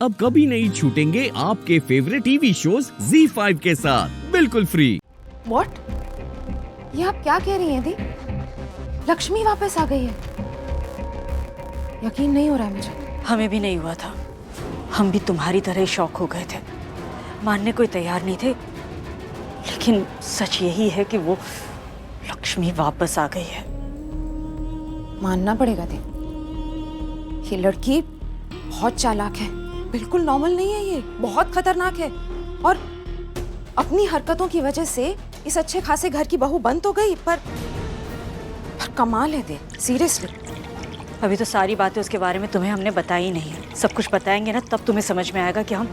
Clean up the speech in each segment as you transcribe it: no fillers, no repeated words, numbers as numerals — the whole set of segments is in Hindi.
अब कभी नहीं छूटेंगे आपके फेवरेट टीवी शोज ZEE5 के साथ बिल्कुल फ्री। व्हाट? ये आप क्या कह रही हैं दी? लक्ष्मी वापस आ गई है? यकीन नहीं हो रहा है मुझे। हमें भी नहीं हुआ था। हम भी तुम्हारी तरह ही शॉक हो गए थे, मानने को तैयार नहीं थे। लेकिन सच यही है कि वो लक्ष्मी वापस आ गई है। मानना पड़ेगा दी, ये लड़की बहुत चालाक है, बिल्कुल नॉर्मल नहीं है, ये बहुत खतरनाक है। और अपनी हरकतों की वजह से इस अच्छे खासे घर की बहू बन तो गई, पर कमाल है दे, सीरियसली। अभी तो सारी बातें उसके बारे में तुम्हें हमने बताई ही नहीं है। सब कुछ बताएंगे ना, तब तुम्हें समझ में आएगा कि हम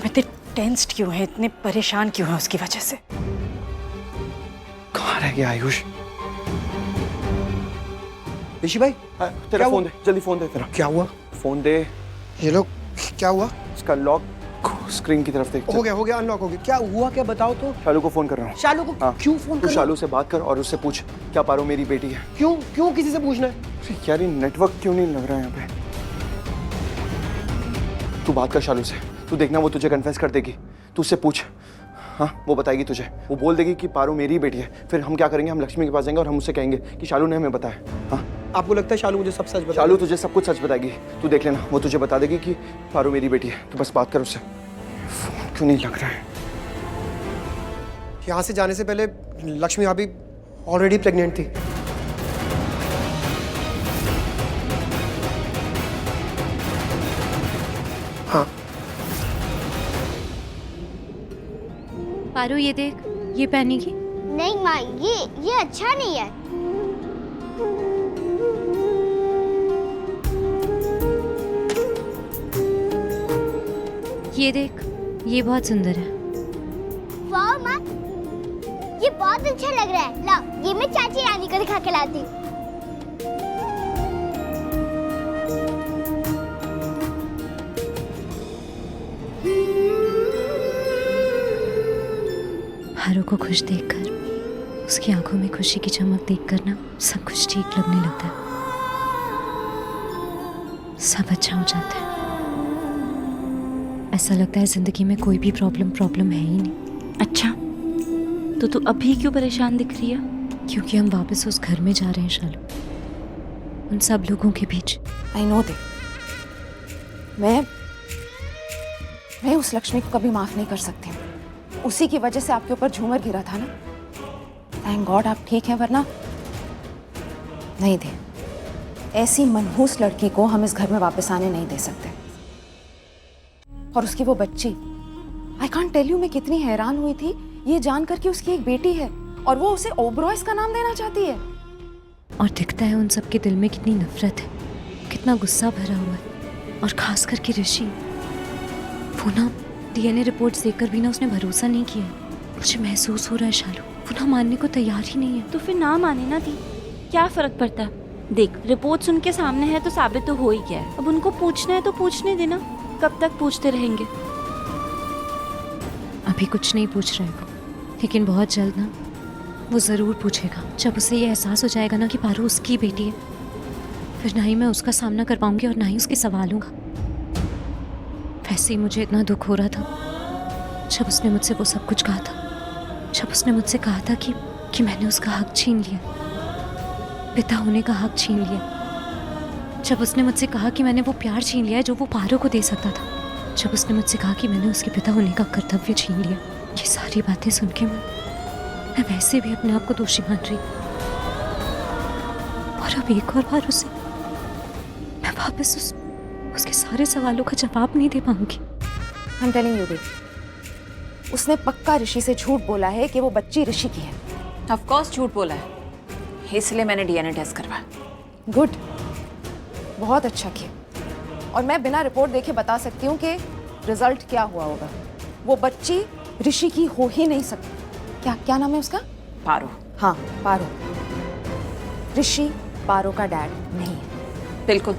इतने टेंस्ड क्यों हैं, इतने परेशान क्यों हैं उसकी वजह से। कहाँ रह गया आयुष? ऋषि भाई, तेरा फोन दे, जल्दी फोन दे तेरा। क्या हुआ? फोन दे। ये लोग क्या हुआ? इसका लॉक स्क्रीन की तरफ देख। हो गया अनलॉक हो गया। क्या हुआ, क्या बताओ तो। शालू को फोन कर रहा हूँ। शालू को? हाँ। क्यों फोन तू कर? शालू से बात कर और उससे पूछ क्या पारो मेरी बेटी है। क्यों किसी से पूछना है? अरे यार, ये नेटवर्क क्यों नहीं लग रहा है यहाँ पे। तू बात कर शालू से, तू देखना वो तुझे कन्फेस कर देगी। तू उससे पूछ, हाँ वो बताएगी तुझे। वो बोल देगी कि पारो मेरी बेटी है। फिर हम क्या करेंगे, हम लक्ष्मी के पास जाएंगे और हम उससे कहेंगे कि शालू ने हमें बताया। हाँ, आपको लगता है शालू मुझे सब सच बता? शालू तुझे सब कुछ सच बताएगी, तू देख लेना। वो तुझे बता देगी कि पारो मेरी बेटी है। तू बस बात कर उससे। फोन क्यों नहीं लग रहा है? यहाँ से जाने से पहले लक्ष्मी भाभी ऑलरेडी प्रेग्नेंट थी। हाँ। पारू ये देख, ये पहनेगी? नहीं माँ, ये अच्छा नहीं है। ये देख, ये बहुत सुंदर है। वाह माँ, ये बहुत अच्छा लग रहा है। लाओ, ये मैं चाची रानी को दिखा के लाती हूँ। पारू को खुश देखकर, उसकी आंखों में खुशी की चमक देखकर ना सब कुछ ठीक लगने लगता है, सब अच्छा हो जाता है। ऐसा लगता है जिंदगी में कोई भी प्रॉब्लम है ही नहीं। अच्छा, तो तू अभी क्यों परेशान दिख रही है? क्योंकि हम वापस उस घर में जा रहे हैं शालू, उन सब लोगों के बीच। आई नो दे, मैं उस लक्ष्मी को कभी माफ नहीं कर सकती। उसी की वजह से आपके ऊपर झूमर गिरा था ना। थैंक गॉड आप ठीक हैं, वरना नहीं दे, ऐसी मनहूस लड़की को हम इस घर में वापस आने नहीं दे सकते। और उसकी वो बच्ची, आई कांट टेल यू, मैं कितनी हैरान हुई थी ये जानकर कि उसकी एक बेटी है और वो उसे ओबरॉयस का नाम देना चाहती है। और दिखता है उन सब के दिल में कितनी नफरत है, कितना गुस्सा भरा हुआ है। और खास करके ऋषि, वो ना DNA रिपोर्ट्स देखकर भी ना उसने भरोसा नहीं किया। मुझे महसूस हो रहा है शालू, वो ना मानने को तैयार ही नहीं है। तो फिर ना माने ना दी, क्या फर्क पड़ता है? देख, रिपोर्ट्स उनके सामने है तो साबित तो हो ही गया है। अब उनको पूछना है तो पूछने देना, कब तक पूछते रहेंगे? अभी कुछ नहीं पूछ रहे वो, लेकिन बहुत जल्द ना वो जरूर पूछेगा। जब उसे ये एहसास हो जाएगा ना कि पारू उसकी बेटी है, फिर ना ही मैं उसका सामना कर पाऊंगी और ना ही उसके सवालों का। वैसे ही मुझे इतना दुख हो रहा था जब उसने मुझसे वो सब कुछ कहा था, जब उसने मुझसे कहा था कि मैंने उसका हक छीन लिया, पिता होने का हक छीन लिया। जब उसने मुझसे कहा कि मैंने वो प्यार छीन लिया है जो वो पारो को दे सकता था। जब उसने मुझसे कहा कि मैंने उसके पिता होने का कर्तव्य छीन लिया। ये सारी बातें सुन के मैं वैसे भी अपने आप को दोषी मान रही, और अब एक और बार उसे मैं वापस उसके सारे सवालों का जवाब नहीं दे पाऊंगी। आई एम टेलिंग यू बेटी, उसने पक्का ऋषि से झूठ बोला है कि वो बच्ची ऋषि की है। ऑफ कोर्स झूठ बोला है, इसलिए मैंने DNA टेस्ट करवाया। गुड, बहुत अच्छा किया। और मैं बिना रिपोर्ट देखे बता सकती हूँ कि रिजल्ट क्या हुआ होगा। वो बच्ची ऋषि की हो ही नहीं सकती। क्या नाम है उसका? पारो। हाँ, पारो। ऋषि पारो का डैड नहीं है। बिल्कुल,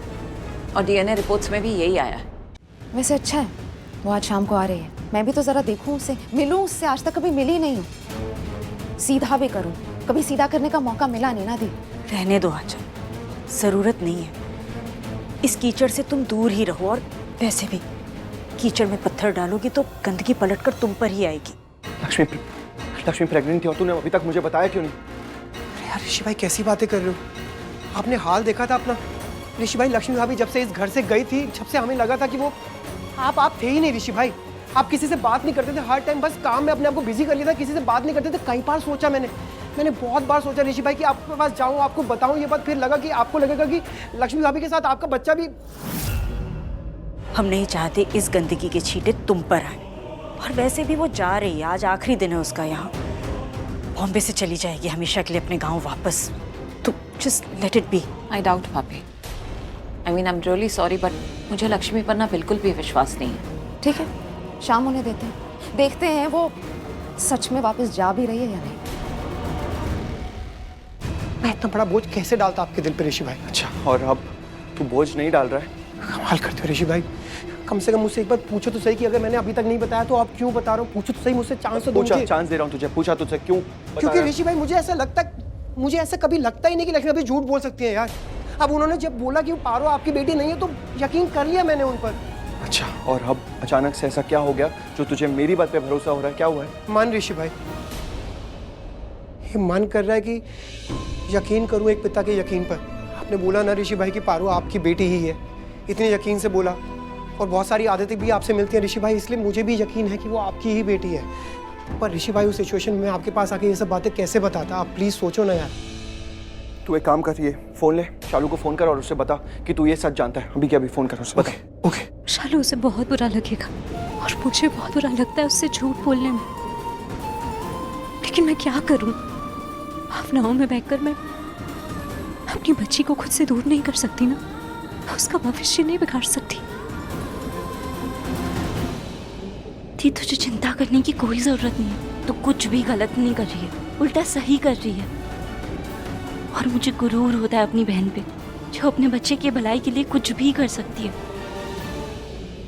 और DNA रिपोर्ट्स में भी यही आया है। वैसे अच्छा है वो आज शाम को आ रही है, मैं भी तो जरा देखूं उसे, मिलूं उससे। आज तक कभी मिली नहीं हूँ, सीधा भी करूं। कभी सीधा करने का मौका मिला नहीं ना दी। रहने दो आंचल, जरूरत नहीं है। इस कीचड़ से तुम दूर ही रहो। और वैसे भी कीचड़ में पत्थर डालोगी तो गंदगी पलटकर तुम पर ही आएगी। लक्ष्मी प्रेग्नेंट थी और तूने अभी तक मुझे बताया क्यों नहीं? अरे यार ऋषि भाई कैसी बातें कर रहे हो? आपने हाल देखा था अपना? ऋषि भाई लक्ष्मी भाभी जब से इस घर से गई थी, जब से हमें लगा था कि वो आप थे ही नहीं ऋषि भाई। आप किसी से बात नहीं करते थे, हर टाइम बस काम में अपने आप को बिजी कर लिया था, किसी से बात नहीं करते थे। कई बार सोचा मैंने बहुत बार सोचा ऋषि भाई कि आपके पास जाऊं, आपको बताऊं ये बात, फिर लगा कि आपको लगेगा कि लक्ष्मी भाभी के साथ आपका बच्चा भी। हम नहीं चाहते इस गंदगी के छींटे तुम पर आए। और वैसे भी वो जा रही है, आज आखिरी दिन है उसका यहाँ। बॉम्बे से चली जाएगी हमेशा के लिए अपने गांव वापस। तो just let it be. I doubt bhabhi. I mean I am really sorry but मुझे लक्ष्मी पर ना बिल्कुल भी विश्वास नहीं है। ठीक है, शाम होने देते हैं, देखते हैं वो सच में वापस जा भी रही है या नहीं। मैं इतना बड़ा बोझ कैसे डालता आपके दिल पे ऋषि भाई? अच्छा, और अब तू बोझ नहीं डाल रहा है? कमाल करते हो ऋषि भाई। कम से कम मुझसे एक बार पूछो तो सही कि अगर मैंने अभी तक नहीं बताया तो आप क्यों बता रहे हो? पूछो तो सही, मुझसे चांस तो दो मुझे। चांस दे रहा हूँ तुझे, पूछा तुझसे क्यों बता क्योंकि रहा है? ऋषि भाई मुझे ऐसा कभी लगता ही नहीं कि लक्ष्मी भाभी झूठ बोल सकती है यार। अब उन्होंने जब बोला कि वो पारो आपकी बेटी नहीं है तो यकीन कर लिया मैंने उन पर। अच्छा, और अब अचानक से ऐसा क्या हो गया जो तुझे मेरी बात पे भरोसा हो रहा है? क्या हुआ है? मन ऋषि भाई, ये मन कर रहा है कि यकीन करूं एक पिता के यकीन पर। आपने बोला ना ऋषि भाई कि पारो आपकी बेटी ही है, इतने यकीन से बोला। और बहुत सारी आदतें भी आपसे मिलती हैं ऋषि भाई, इसलिए मुझे भी यकीन है कि वो आपकी ही बेटी है। पर ऋषि भाई उस सिचुएशन में आपके पास आके ये सब बातें कैसे बताता? आप प्लीज सोचो ना यार। तू एक काम कर, ये फोन ले, शालू को फोन कर और उससे बता कि तू ये सच जानता है। अभी क्या, अभी फोन कर उससे बता। ओके। शालू, उसे बहुत बुरा लगेगा और मुझे बहुत बुरा लगता है उससे झूठ बोलने में। लेकिन मैं क्या करूं? भावनाओं में बहकर मैं अपनी बच्ची को खुद से दूर नहीं कर सकती ना, मैं उसका भविष्य नहीं बिगाड़ सकती। थी तुझे चिंता करने की कोई जरूरत नहीं है। तू कुछ भी गलत नहीं कर रही है, उल्टा सही कर रही है। और मुझे गुरूर होता है अपनी बहन पे, जो अपने बच्चे की भलाई के लिए कुछ भी कर सकती है।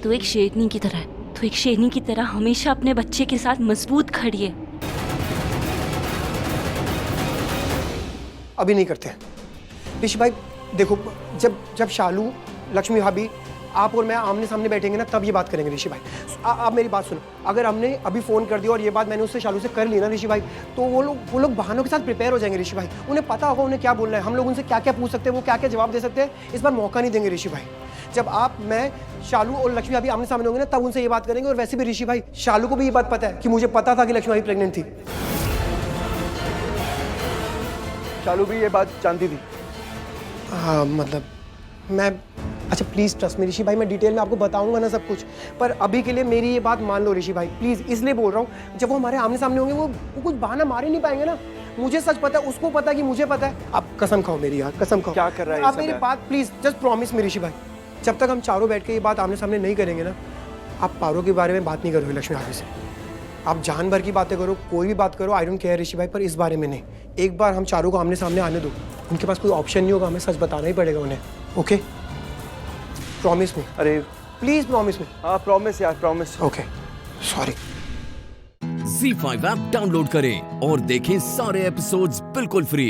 तू एक शेरनी की तरह है, तू एक शेरनी की तरह हमेशा अपने बच्चे के साथ मजबूत खड़ी है। अभी नहीं करते ऋषि भाई। देखो, जब शालू, लक्ष्मी भाभी, आप और मैं आमने सामने बैठेंगे ना, तब ये बात करेंगे ऋषि भाई। आप मेरी बात सुनो। अगर हमने अभी फोन कर दिया और ये बात मैंने उससे, शालू से कर ली ना ऋषि भाई, तो वो लोग बहानों के साथ प्रिपेयर हो जाएंगे ऋषि भाई। उन्हें पता होगा उन्हें क्या बोलना है, हम लोग उनसे क्या क्या पूछ सकते हैं, वो क्या क्या जवाब दे सकते हैं। इस बार मौका नहीं देंगे ऋषि भाई। जब आप, मैं, शालू और लक्ष्मी भाभी आमने सामने होंगे ना, तब उनसे ये बात करेंगे। और वैसे भी ऋषि भाई, शालू को भी ये बात पता है कि मुझे पता था कि लक्ष्मी भाभी प्रेग्नेंट थी। शालू भी ये बात जानती थी? हाँ, मतलब मैं, अच्छा प्लीज़ ट्रस्ट मी ऋषि भाई, मैं डिटेल में आपको बताऊंगा ना सब कुछ। पर अभी के लिए मेरी ये बात मान लो ऋषि भाई, प्लीज़। इसलिए बोल रहा हूँ, जब वो हमारे आमने सामने होंगे वो कुछ बहाना मार ही नहीं पाएंगे ना। मुझे सच पता है, उसको पता है कि मुझे पता है। आप कसम खाओ मेरी यार, कसम खाओ। क्या कर रहा है आप मेरी बात प्लीज़ जस्ट प्रॉमिस मी ऋषि भाई। जब तक हम चारों बैठ के ये बात आमने सामने नहीं करेंगे ना, आप पारो के बारे में बात नहीं करोगे लक्ष्मी भाभी से। आप जान भर की बातें करो, कोई भी बात करो, आई डोंट केयर ऋषि भाई, पर इस बारे में नहीं। एक बार हम चारों को आमने सामने आने दो, उनके पास कोई ऑप्शन नहीं होगा, हमें सच बताना ही पड़ेगा उन्हें। Okay, promise me. अरे प्लीज प्रॉमिस मी। हाँ, प्रॉमिस यार, promise. Okay, sorry. Z5 app download करें और देखें सारे एपिसोड्स बिल्कुल फ्री।